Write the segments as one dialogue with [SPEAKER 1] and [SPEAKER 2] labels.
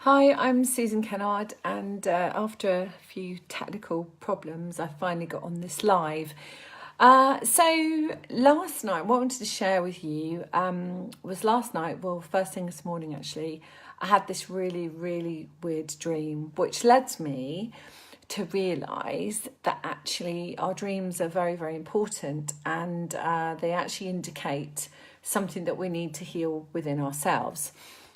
[SPEAKER 1] Hi, I'm Susan Kennard, and after a few technical problems, I finally got on this live. So last night, what I wanted to share with you was last night, well, first thing this morning actually, I had this really weird dream, which led me to realise that actually our dreams are very important, and they actually indicate something that we need to heal within ourselves.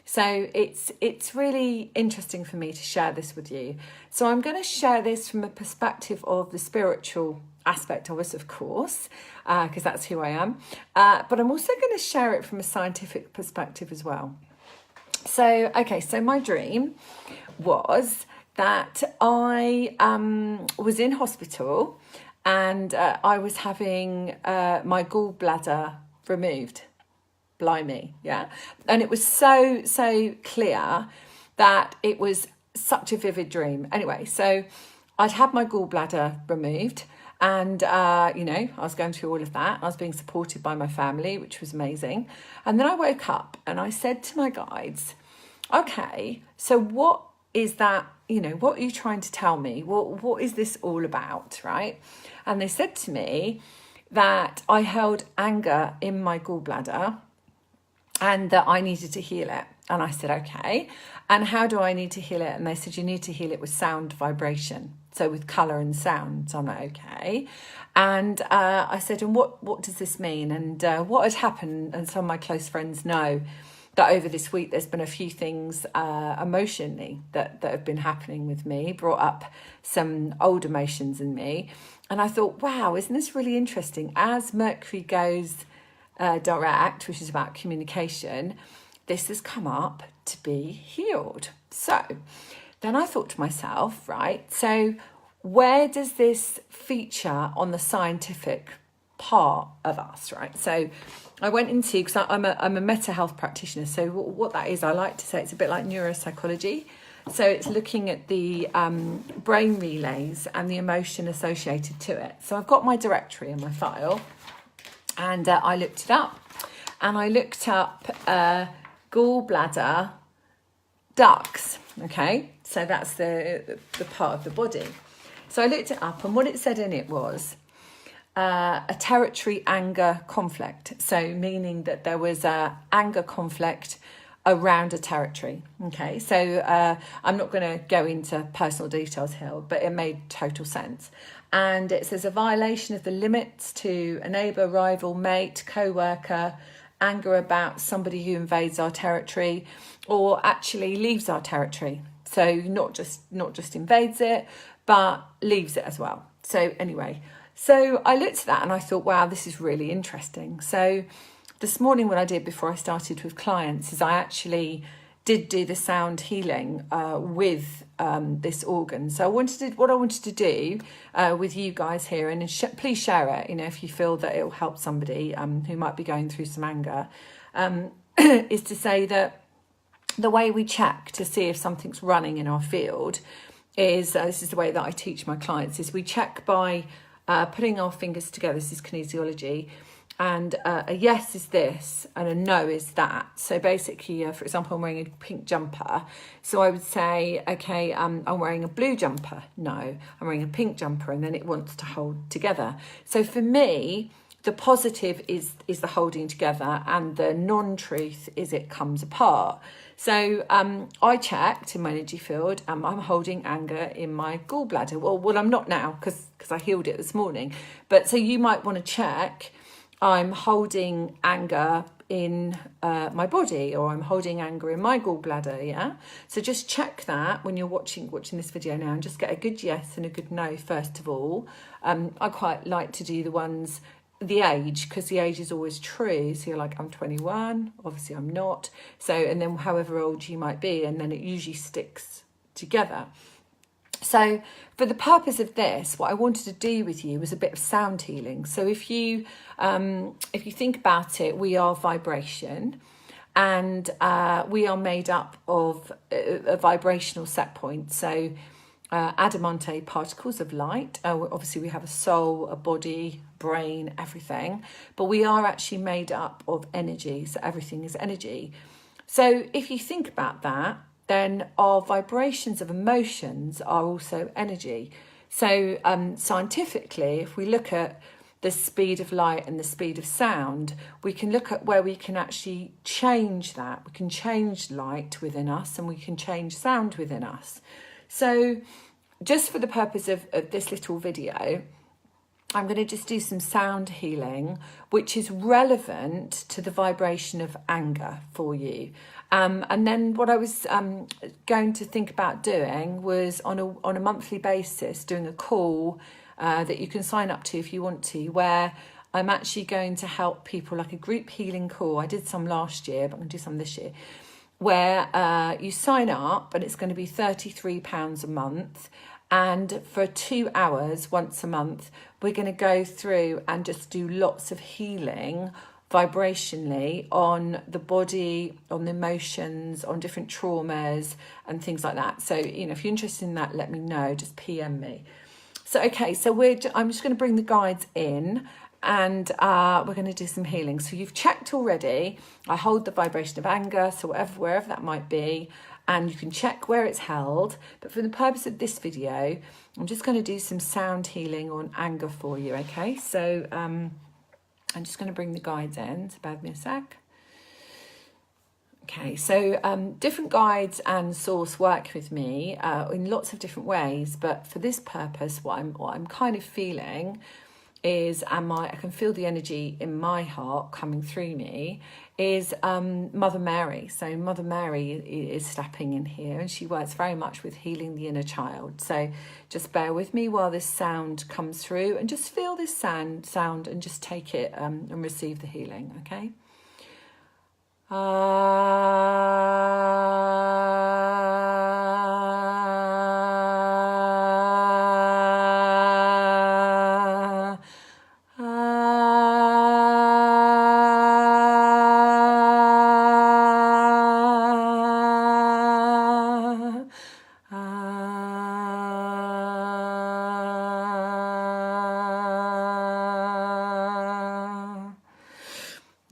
[SPEAKER 1] So it's really interesting for me to share this with you. So I'm going to share this from a perspective of the spiritual aspect of us, of course, because that's who I am. But I'm also going to share it from a scientific perspective as well. So, okay, so my dream was that I was in hospital and I was having my gallbladder removed. Blimey, yeah. And it was so clear that it was such a vivid dream. Anyway, so I'd had my gallbladder removed and, I was going through all of that. I was being supported by my family, which was amazing. And then I woke up and I said to my guides, okay, so what is that, what are you trying to tell me? What is this all about, right? And they said to me that I held anger in my gallbladder and that I needed to heal it. And I said, okay. And how do I need to heal it? And they said, you need to heal it with sound vibration. So with colour and sound. So I'm like, okay. And I said, and what does this mean? And what had happened, and some of my close friends know that over this week there's been a few things emotionally that have been happening with me, brought up some old emotions in me. And I thought, wow, isn't this really interesting? As Mercury goes direct, which is about communication, this has come up to be healed. So then I thought to myself, right, so where does this feature on the scientific part of us, right? So I went into, because I'm a mental health practitioner, so what that is, I like to say it's a bit like neuropsychology. So it's looking at the brain relays and the emotion associated to it. So I've got my directory in my file, and I looked it up, and I looked up gallbladder ducts. Okay, so that's the part of the body. So I looked it up, and what it said in it was a territory anger conflict. So meaning that there was a anger conflict around a territory. Okay, so I'm not going to go into personal details here, but it made total sense. And it says a violation of the limits to a neighbour, rival, mate, co-worker, anger about somebody who invades our territory or actually leaves our territory. So not just invades it, but leaves it as well. So anyway, so I looked at that and I thought, wow, this is really interesting. So this morning, what I did before I started with clients is I actually did do the sound healing with this organ. So what I wanted to do with you guys here, and please share it, if you feel that it will help somebody who might be going through some anger, is to say that the way we check to see if something's running in our field is, this is the way that I teach my clients, is we check by putting our fingers together. This is kinesiology. And a yes is this and a no is that. So basically, for example, I'm wearing a pink jumper. So I would say, okay, I'm wearing a blue jumper. No, I'm wearing a pink jumper, and then it wants to hold together. So for me, the positive is the holding together, and the non-truth is it comes apart. So I checked in my energy field, I'm holding anger in my gallbladder. Well, I'm not now because I healed it this morning. But so you might want to check, I'm holding anger in my body, or I'm holding anger in my gallbladder, yeah? So just check that when you're watching this video now, and just get a good yes and a good no first of all. I quite like to do the age, because the age is always true. So you're like, I'm 21, obviously I'm not. So, and then however old you might be, and then it usually sticks together. So for the purpose of this, what I wanted to do with you was a bit of sound healing. So if you think about it, we are vibration, and we are made up of a vibrational set point. So adamante particles of light. Obviously we have a soul, a body, brain, everything, but we are actually made up of energy. So everything is energy. So if you think about that, then our vibrations of emotions are also energy. So scientifically, if we look at the speed of light and the speed of sound, we can look at where we can actually change that. We can change light within us and we can change sound within us. So just for the purpose of this little video, I'm going to just do some sound healing, which is relevant to the vibration of anger for you. And then what I was going to think about doing was on a monthly basis, doing a call that you can sign up to if you want to, where I'm actually going to help people, like a group healing call. I did some last year, but I'm going to do some this year, where you sign up and it's going to be £33 a month. And for 2 hours once a month, we're going to go through and just do lots of healing vibrationally on the body, on the emotions, on different traumas and things like that. So, you know, if you're interested in that, let me know, just PM me. So, okay, so I'm just going to bring the guides in and we're going to do some healing. So you've checked already. I hold the vibration of anger, so wherever that might be, and you can check where it's held. But for the purpose of this video, I'm just going to do some sound healing on anger for you, okay? So I'm just going to bring the guides in, so bear with me a sec. Okay, so different guides and source work with me in lots of different ways, but for this purpose, what I'm kind of feeling is, I can feel the energy in my heart coming through me, is Mother Mary. So Mother Mary is stepping in here, and she works very much with healing the inner child. So just bear with me while this sound comes through, and just feel this sound and just take it and receive the healing, okay?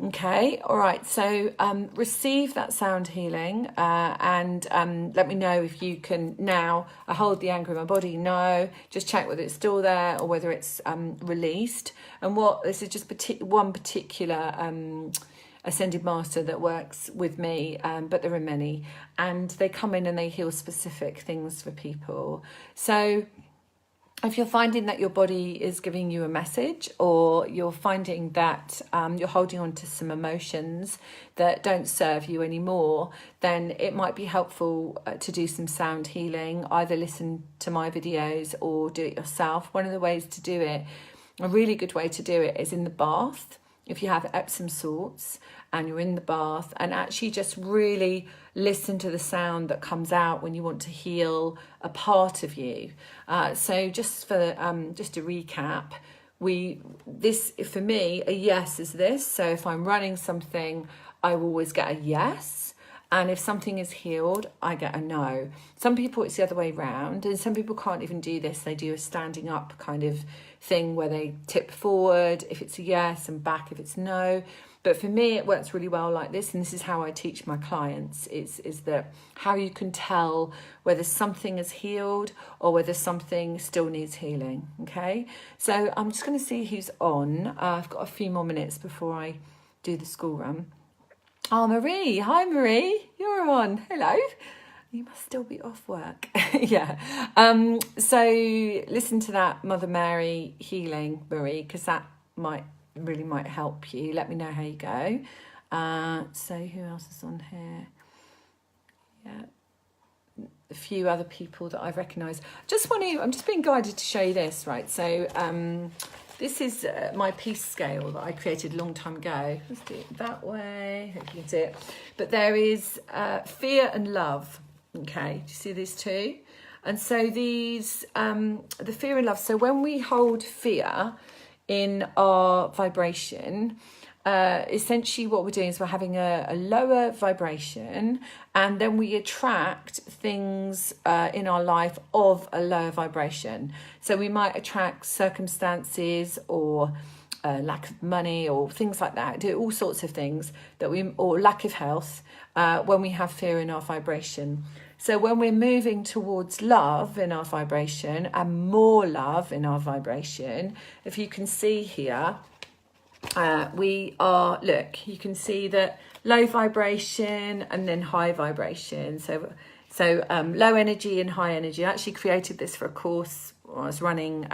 [SPEAKER 1] Okay, all right, so receive that sound healing and let me know if you can now. I hold the anger in my body, no, just check whether it's still there or whether it's released. And this is just one particular ascended master that works with me, but there are many, and they come in and they heal specific things for people. So if you're finding that your body is giving you a message, or you're finding that you're holding on to some emotions that don't serve you anymore, then it might be helpful to do some sound healing. Either listen to my videos or do it yourself. One of the ways to do it, a really good way to do it, is in the bath. If you have Epsom salts and you're in the bath, and actually just really listen to the sound that comes out when you want to heal a part of you. So just to recap, this for me, a yes is this. So if I'm running something, I will always get a yes. And if something is healed, I get a no. Some people, it's the other way around, and some people can't even do this. They do a standing up kind of thing where they tip forward if it's a yes and back if it's no. But for me, it works really well like this, and this is how I teach my clients, is that how you can tell whether something is healed or whether something still needs healing, okay? So I'm just going to see who's on. I've got a few more minutes before I do the school run. Oh, Marie. Hi, Marie. You're on. Hello. You must still be off work. Yeah. So listen to that Mother Mary healing, Marie, because that really might help you. Let me know how you go. So who else is on here? Yeah. A few other people that I've recognised. I'm just being guided to show you this, right? So this is my peace scale that I created a long time ago. Let's do it that way. Hope you can see it. But there is fear and love. Okay, do you see these two? And so these, the fear and love. So when we hold fear in our vibration, essentially what we're doing is we're having a lower vibration, and then we attract things in our life of a lower vibration. So we might attract circumstances or lack of money or things like that, do all sorts of things or lack of health when we have fear in our vibration. So when we're moving towards love in our vibration and more love in our vibration, if you can see here, we are, look, you can see that low vibration and then high vibration. So low energy and high energy. I actually created this for a course I was running,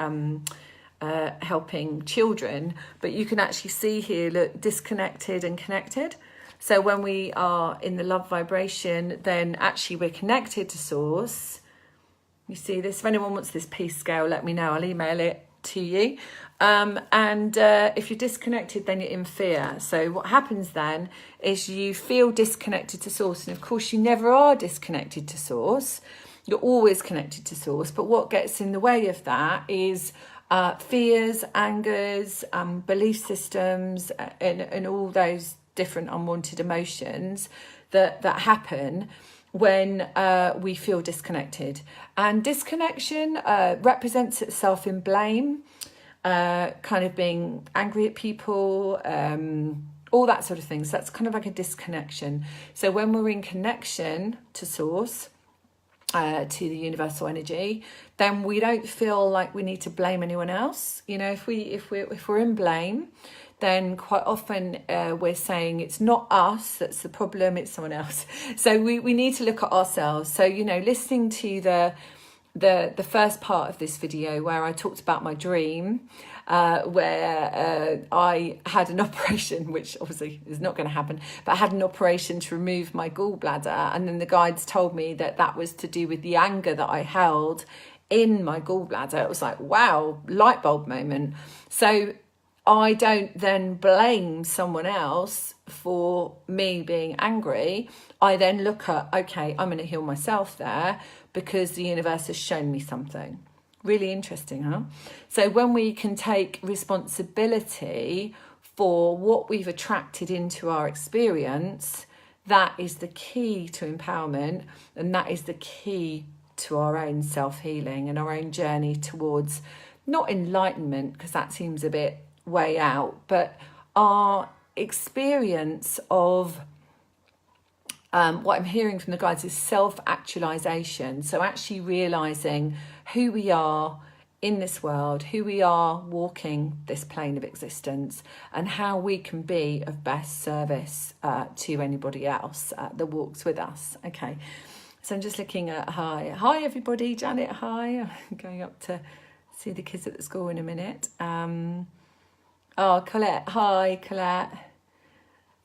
[SPEAKER 1] helping children, but you can actually see here, look, disconnected and connected. So when we are in the love vibration, then actually we're connected to source. You see this? If anyone wants this peace scale, let me know. I'll email it to you. If you're disconnected, then you're in fear. So what happens then is you feel disconnected to source. And of course, you never are disconnected to source. You're always connected to source. But what gets in the way of that is fears, angers, belief systems, and all those different unwanted emotions that happen when we feel disconnected. And disconnection represents itself in blame, kind of being angry at people, all that sort of thing. So that's kind of like a disconnection. So when we're in connection to source, to the universal energy, then we don't feel like we need to blame anyone else. You know, if we're in blame, then quite often we're saying it's not us that's the problem, it's someone else. So we need to look at ourselves. So, you know, listening to the first part of this video where I talked about my dream, where I had an operation, which obviously is not going to happen, but I had an operation to remove my gallbladder, and then the guides told me that was to do with the anger that I held in my gallbladder. It was like, wow, light bulb moment. So I don't then blame someone else for me being angry. I then look at, okay, I'm going to heal myself there because the universe has shown me something. Really interesting, huh? So when we can take responsibility for what we've attracted into our experience, that is the key to empowerment, and that is the key to our own self-healing and our own journey towards, not enlightenment, because that seems a bit way out, but our experience of what I'm hearing from the guides is self-actualization. So actually realizing who we are in this world, who we are walking this plane of existence, and how we can be of best service to anybody else that walks with us. Okay, so I'm just looking at hi everybody. Janet, hi. I'm going up to see the kids at the school in a minute. Oh, Colette, hi Colette.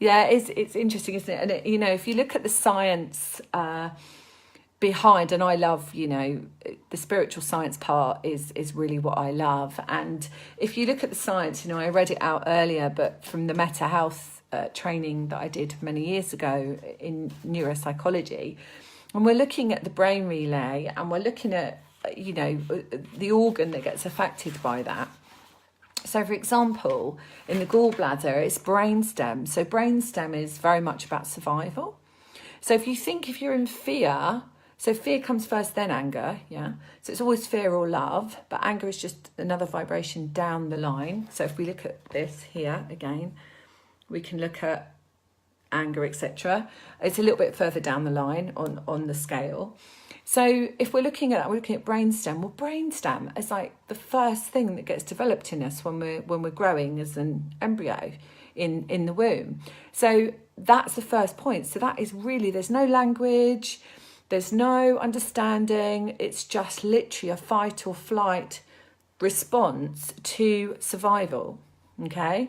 [SPEAKER 1] Yeah, it's interesting, isn't it? And it, you know, if you look at the science behind, and I love, you know, the spiritual science part is really what I love. And if you look at the science, you know, I read it out earlier, but from the Meta Health training that I did many years ago in neuropsychology, and we're looking at the brain relay, and we're looking at, you know, the organ that gets affected by that. So, for example, in the gallbladder, it's brainstem. So brainstem is very much about survival. So if you're in fear, so fear comes first, then anger, yeah? So it's always fear or love, but anger is just another vibration down the line. So if we look at this here again, we can look at anger, etc. It's a little bit further down the line on the scale. So if we're looking at that, we're looking at brainstem. Well, brainstem is like the first thing that gets developed in us when we're growing as an embryo in the womb. So that's the first point. So that is really, there's no language, there's no understanding. It's just literally a fight or flight response to survival. Okay.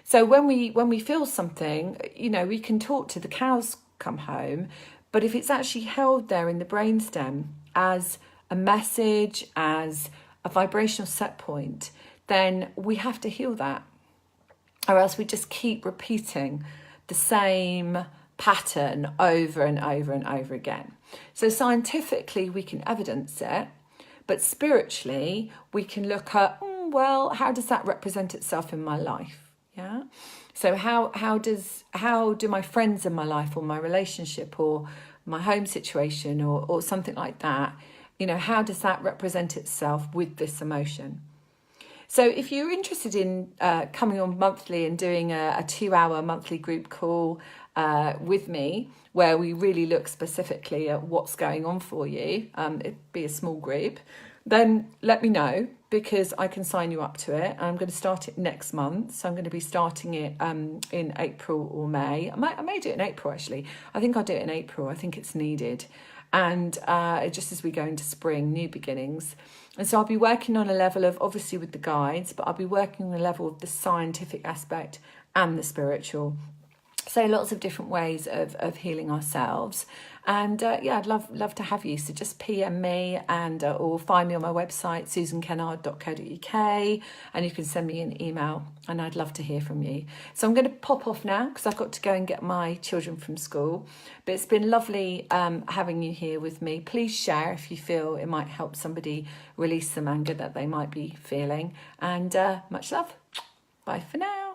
[SPEAKER 1] So when we feel something, you know, we can talk to the cows come home. But if it's actually held there in the brainstem as a message, as a vibrational set point, then we have to heal that. Or else we just keep repeating the same pattern over and over and over again. So scientifically, we can evidence it, but spiritually, we can look at, well, how does that represent itself in my life? Yeah. So how do my friends in my life, or my relationship, or my home situation, or something like that, you know, how does that represent itself with this emotion? So if you're interested in coming on monthly and doing a 2-hour monthly group call with me, where we really look specifically at what's going on for you, it'd be a small group, then let me know, because I can sign you up to it. I'm going to start it next month. So I'm going to be starting it in April or May. I may do it in April, actually. I think I'll do it in April. I think it's needed. And just as we go into spring, new beginnings. And so I'll be working on a level of, obviously with the guides, but I'll be working on a level of the scientific aspect and the spiritual. So lots of different ways of healing ourselves. And yeah, I'd love to have you. So just PM me and or find me on my website, susankennard.co.uk, and you can send me an email, and I'd love to hear from you. So I'm going to pop off now because I've got to go and get my children from school. But it's been lovely having you here with me. Please share if you feel it might help somebody release some anger that they might be feeling. And much love. Bye for now.